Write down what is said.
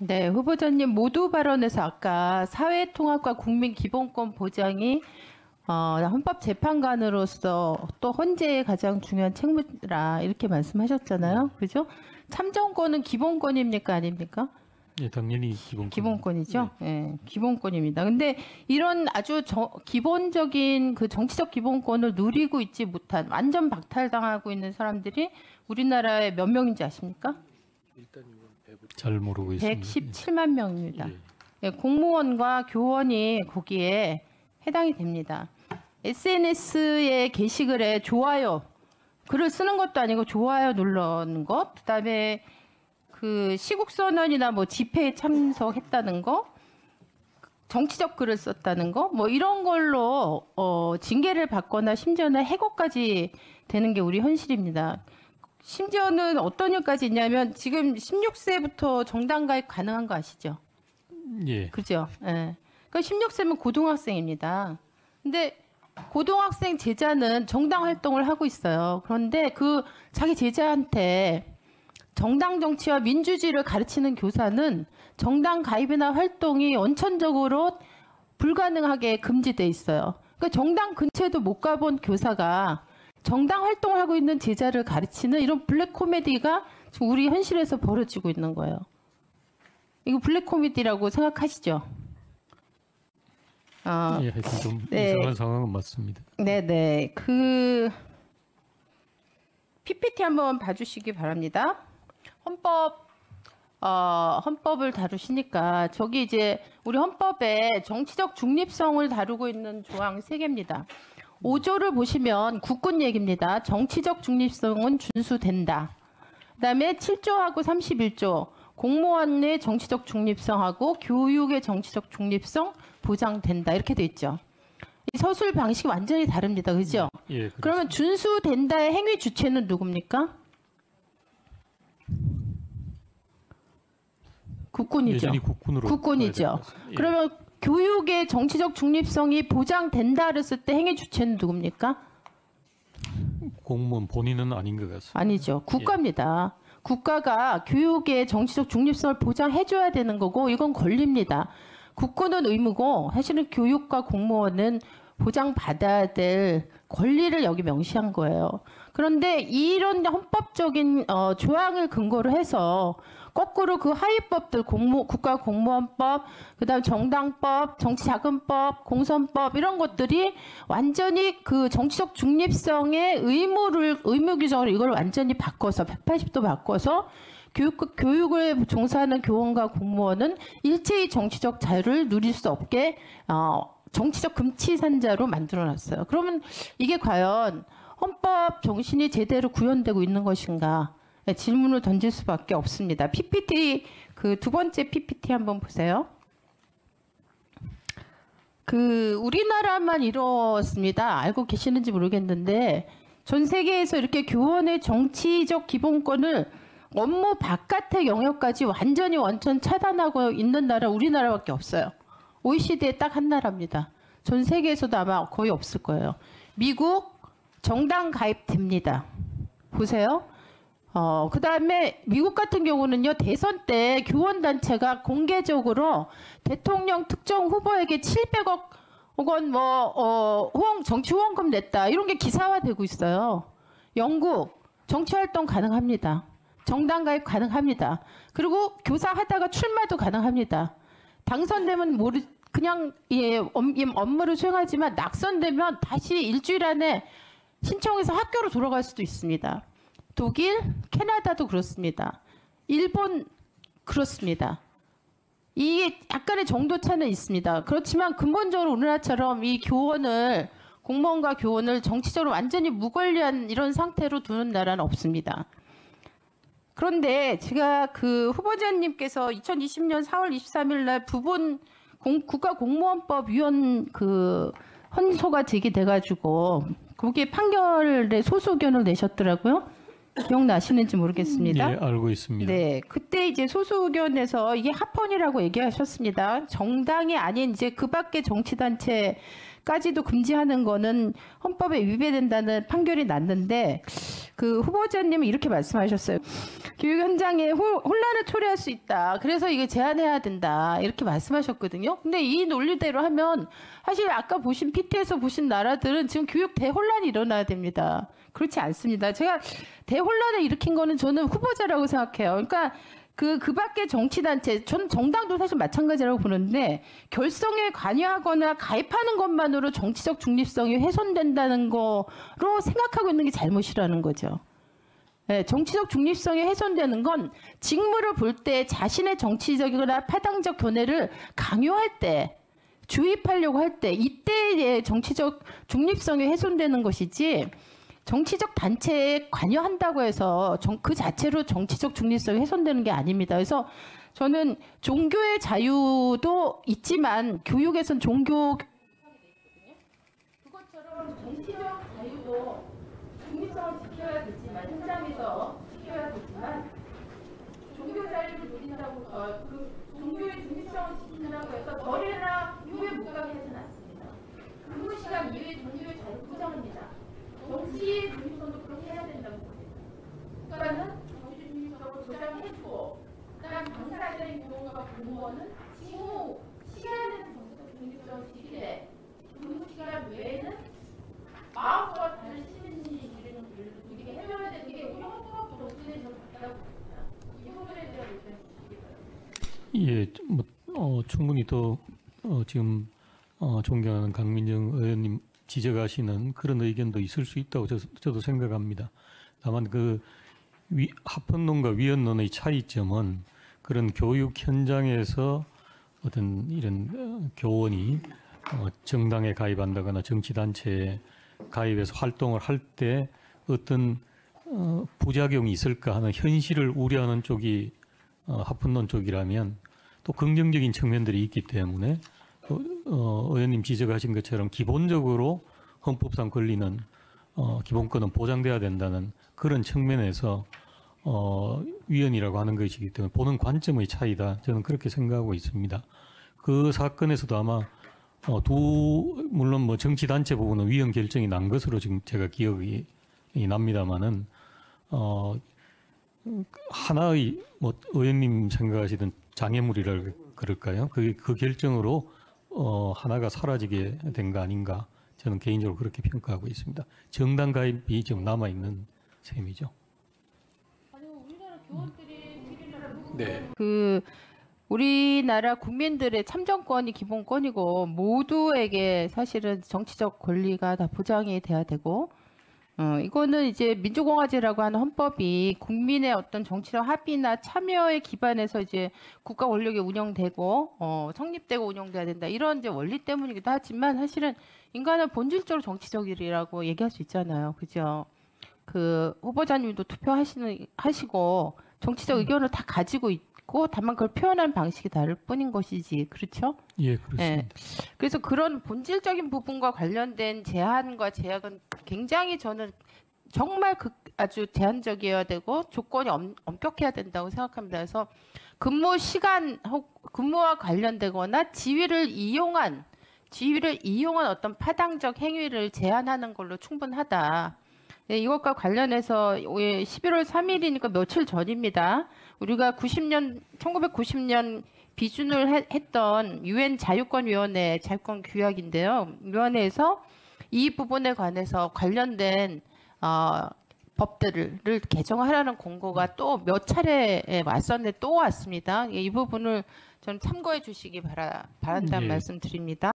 네, 후보자님 모두 발언에서 아까 사회통합과 국민기본권 보장이 헌법재판관으로서 또 헌재의 가장 중요한 책무라 이렇게 말씀하셨잖아요. 그죠? 참정권은 기본권입니까? 아닙니까? 예, 당연히 기본권. 기본권이죠. 예, 기본권입니다. 근데 이런 아주 기본적인 그 정치적 기본권을 누리고 있지 못한 완전 박탈당하고 있는 사람들이 우리나라에 몇 명인지 아십니까? 잘 모르고 있습니다. 117만 명입니다. 예. 예, 공무원과 교원이 거기에 해당이 됩니다. SNS에 게시글에 좋아요, 글을 쓰는 것도 아니고 좋아요 누르는 것, 그다음에 그 시국선언이나 뭐 집회에 참석했다는 거, 정치적 글을 썼다는 거, 뭐 이런 걸로 징계를 받거나 심지어는 해고까지 되는 게 우리 현실입니다. 심지어는 어떤 일까지 있냐면 지금 16세부터 정당 가입 가능한 거 아시죠? 예. 그죠? 예. 그러니까 16세면 고등학생입니다. 근데 고등학생 제자는 정당 활동을 하고 있어요. 그런데 그 자기 제자한테 정당 정치와 민주주의를 가르치는 교사는 정당 가입이나 활동이 원천적으로 불가능하게 금지돼 있어요. 그러니까 정당 근처에도 못 가본 교사가 정당 활동을 하고 있는 제자를 가르치는 이런 블랙 코미디가 지금 우리 현실에서 벌어지고 있는 거예요. 이거 블랙 코미디라고 생각하시죠? 예, 하여튼 좀 네. 이상한 상황은 맞습니다. 네네. 그 PPT 한번 봐주시기 바랍니다. 헌법을 다루시니까 저기 이제 우리 헌법에 정치적 중립성을 다루고 있는 조항 3개입니다. 5조를 보시면 국군 얘기입니다. 정치적 중립성은 준수된다. 그다음에 7조하고 31조 공무원의 정치적 중립성하고 교육의 정치적 중립성 보장된다 이렇게 돼 있죠. 이 서술 방식이 완전히 다릅니다. 그죠? 예, 그러면 준수된다의 행위 주체는 누굽니까? 국군이죠. 예전이 국군으로 국군이죠. 예. 그러면 교육의 정치적 중립성이 보장된다 그랬을 때 행위 주체는 누굽니까? 공무원 본인은 아닌 것 같습니다. 아니죠. 국가입니다. 국가가 교육의 정치적 중립성을 보장해줘야 되는 거고 이건 권리입니다. 국군은 의무고 사실은 교육과 공무원은 보장받아야 될 권리를 여기 명시한 거예요. 그런데 이런 헌법적인 조항을 근거로 해서 거꾸로 그 하위법들 국가공무원법, 그다음 정당법, 정치자금법, 공선법 이런 것들이 완전히 그 정치적 중립성의 의무 규정을 이걸 완전히 바꿔서 180도 바꿔서 교육을 종사하는 교원과 공무원은 일체의 정치적 자유를 누릴 수 없게 정치적 금치산자로 만들어놨어요. 그러면 이게 과연 헌법 정신이 제대로 구현되고 있는 것인가? 네, 질문을 던질 수밖에 없습니다. PPT 그 두 번째 PPT 한번 보세요. 그 우리나라만 이렇습니다. 알고 계시는지 모르겠는데 전 세계에서 이렇게 교원의 정치적 기본권을 업무 바깥의 영역까지 완전히 원천 차단하고 있는 나라 우리나라밖에 없어요. OECD에 딱 한 나라입니다. 전 세계에서도 아마 거의 없을 거예요. 미국 정당 가입됩니다. 보세요. 그 다음에 미국 같은 경우는요, 대선 때 교원단체가 공개적으로 대통령 특정 후보에게 700억 원 정치 후원금 냈다. 이런 게 기사화되고 있어요. 영국 정치활동 가능합니다. 정당 가입 가능합니다. 그리고 교사하다가 출마도 가능합니다. 당선되면 그냥 업무를 수행하지만 낙선되면 다시 일주일 안에 신청해서 학교로 돌아갈 수도 있습니다. 독일, 캐나다도 그렇습니다. 일본 그렇습니다. 이게 약간의 정도 차는 있습니다. 그렇지만 근본적으로 우리나라처럼 이 공무원과 교원을 정치적으로 완전히 무권리한 이런 상태로 두는 나라는 없습니다. 그런데 제가 그 후보자님께서 2020년 4월 23일 날 부분 국가공무원법 위원 그 헌소가 제기돼가지고 거기에 판결의 소수 의견을 내셨더라고요. 기억나시는지 모르겠습니다. 예, 알고 있습니다. 네, 그때 이제 소수 의견에서 이게 합헌이라고 얘기하셨습니다. 정당이 아닌 이제 그 밖의 정치단체 까지도 금지하는 거는 헌법에 위배된다는 판결이 났는데 그 후보자님은 이렇게 말씀하셨어요. 교육 현장에 혼란을 초래할 수 있다. 그래서 이거 제한해야 된다. 이렇게 말씀하셨거든요. 근데 이 논리대로 하면 사실 아까 보신 PT에서 보신 나라들은 지금 교육 대혼란이 일어나야 됩니다. 그렇지 않습니다. 제가 대혼란을 일으킨 거는 저는 후보자라고 생각해요. 그러니까 그 밖에 정치단체, 전 정당도 사실 마찬가지라고 보는데 결성에 관여하거나 가입하는 것만으로 정치적 중립성이 훼손된다는 거로 생각하고 있는 게 잘못이라는 거죠. 네, 정치적 중립성이 훼손되는 건 직무를 볼 때 자신의 정치적이거나 파당적 견해를 강요할 때, 주입하려고 할 때 이때의 정치적 중립성이 훼손되는 것이지 정치적 단체에 관여한다고 해서 그 자체로 정치적 중립성이 훼손되는 게 아닙니다. 그래서 저는 종교의 자유도 있지만 교육에선 종교 그것처럼 정치적 자유도 중립성을 지켜야 되지만 현장에서 지켜야 되지만 종교 자유를 누린다고 그 종교의 중립성을 지킨다고 해서 거래나 유해 무감이 하진 않습니다. 근무 시간 이외에 종교의 자유를 보장합니다. 정치의 중립성도 그렇게 해야 된다고 봅니다. 국가는 정치 중립성을 보장해주고 그다음 당사자인 공무원과 공무원은 직무 시간에는 정치적 중립성을 지키되 근무 시간 외에는 마음과 다른 시민이 이르는 권리를 누리게 해줘야 되는 게 우리 헌법 정신에 좀 같다고 봅니다. 이 부분에 대한 의견 주시기 바랍니다. 예, 충분히 또 지금 존경하는 강민정 의원님 지적하시는 그런 의견도 있을 수 있다고 저도 생각합니다. 다만 그 합헌론과 위헌론의 차이점은 그런 교육 현장에서 어떤 이런 교원이 정당에 가입한다거나 정치단체에 가입해서 활동을 할 때 어떤 부작용이 있을까 하는 현실을 우려하는 쪽이 합헌론 쪽이라면 또 긍정적인 측면들이 있기 때문에 의원님 지적하신 것처럼 기본적으로 헌법상 권리는 기본권은 보장돼야 된다는 그런 측면에서 위헌이라고 하는 것이기 때문에 보는 관점의 차이다. 저는 그렇게 생각하고 있습니다. 그 사건에서도 아마 물론 뭐 정치단체 부분은 위헌 결정이 난 것으로 지금 제가 기억이 납니다만은 하나의 뭐 의원님 생각하시던 장애물이라 그럴까요? 그 결정으로 하나가 사라지게 된 거 아닌가 저는 개인적으로 그렇게 평가하고 있습니다. 정당 가입이 지금 남아 있는 셈이죠. 네. 우리나라 국민들의 참정권이 기본권이고 모두에게 사실은 정치적 권리가 다 보장이 돼야 되고 이거는 이제 민주공화제라고 하는 헌법이 국민의 어떤 정치적 합의나 참여에 기반해서 이제 국가 권력이 운영되고 성립되고 운영돼야 된다 이런 이제 원리 때문이기도 하지만 사실은 인간은 본질적으로 정치적이라고 얘기할 수 있잖아요, 그죠? 그 후보자님도 투표하시고 정치적 의견을 다 가지고 있고 다만 그걸 표현하는 방식이 다를 뿐인 것이지, 그렇죠? 예, 그렇습니다. 네. 그래서 그런 본질적인 부분과 관련된 제한과 제약은 굉장히 저는 정말 아주 제한적이어야 되고 조건이 엄격해야 된다고 생각합니다. 그래서 근무 시간 근무와 관련되거나 지위를 이용한 어떤 파당적 행위를 제한하는 걸로 충분하다. 네, 이것과 관련해서 11월 3일이니까 며칠 전입니다. 우리가 1990년 비준을 했던 유엔 자유권위원회 자유권 규약인데요. 위원회에서 이 부분에 관해서 관련된 법들을 개정하라는 공고가 또 몇 차례 왔었는데 또 왔습니다. 이 부분을 좀 참고해 주시기 바란다는 말씀 드립니다.